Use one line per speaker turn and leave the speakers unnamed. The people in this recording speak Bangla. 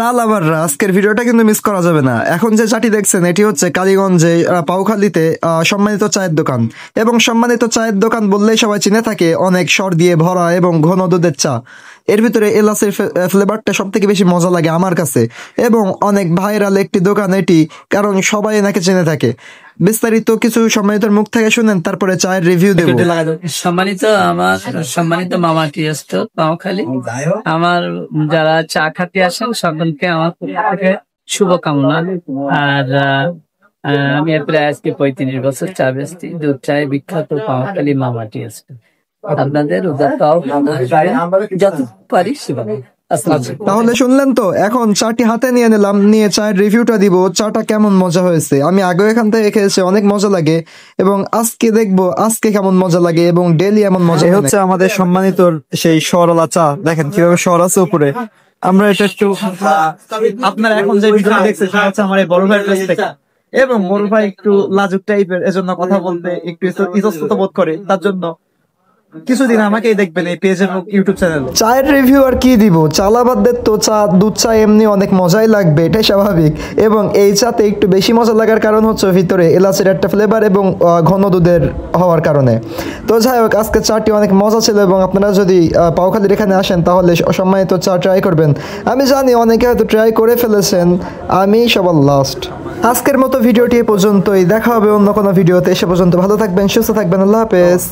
চাল আবার আজকের ভিডিওটা কিন্তু মিস করা যাবে না। এখন যে চাটি দেখছেন এটি হচ্ছে কালীগঞ্জে পাউখালীতে সম্মানিত চায়ের দোকান, এবং সম্মানিত চায়ের দোকান বললেই সবাই চিনে থাকে অনেক স্বর দিয়ে ভরা এবং ঘন দুধের চা। এর ভিতরে এলাচের ফ্লেভারটা সব থেকে বেশি মজা লাগে আমার কাছে, এবং অনেক ভাইরাল একটি দোকান এটি, কারণ সবাই এনাকে চিনে থাকে। বিস্তারিত কিছু সম্মানিতর মুখ থেকে শুনেন, তারপরে চায়ের রিভিউ দেব।
সম্মানিত মামা টি স্টোর পাউখালী, আমার যারা চা খাতে আসেন সকলকে আমার শুভকামনা। আর আমি প্রায় আজকে 35 বছর চা বেচছি। দুধ চায় বিখ্যাত পাউখালী মামা টি স্টোর। আপনাদের যত পারি
তাহলে শুনলেন তো, এখন চাটি হাতে নিয়ে নিলাম, নিয়ে চায়ের রিভিউটা দিব। চাটা কেমন মজা হয়েছে, আমি আগে এখান থেকে খেয়েছি, অনেক মজা লাগে, এবং আজকে দেখবো আজকে কেমন মজা লাগে, এবং ডেইলি এমন মজা হচ্ছে। আমাদের সম্মানিত সেই সরলা চা দেখেন কিভাবে সর আছে উপরে। আমরা এটা একটু আপনারা এখন যে ভিডিও দেখছেন সেটা হচ্ছে আমার এই বড় ভাইয়ের কাছ থেকে, এবং বড় ভাই একটু লাজুক টাইপের, এজন্য কথা বলতে একটু ইতস্তত বোধ করে। তার জন্য কিছুদিন আমাকেই দেখবেন এই পেজ এবং ইউটিউব চ্যানেল। চায়ের রিভিউ আর কি দিব, চালাবাদের তো চা, দুধ চা এমনি অনেক মজাই লাগবে, এটাই স্বাভাবিক। এবং এই চাতে একটু বেশি মজা লাগার কারণ হচ্ছে ভিতরে এলাচের একটা ফ্লেভার এবং ঘন দুধের হওয়ার কারণে। তো যাই হোক, আজকে চাটি অনেক মজা ছিল, এবং আপনারা যদি পাউখালীর এখানে আসেন তাহলে সম্মানিত চা ট্রাই করবেন। আমি জানি অনেকে হয়তো ট্রাই করে ফেলেছেন, আমি সবার লাস্ট। আজকের মতো ভিডিওটি এ পর্যন্তই, দেখা হবে অন্য কোনো ভিডিওতে। সে পর্যন্ত ভালো থাকবেন, সুস্থ থাকবেন, আল্লাহ হাফেজ।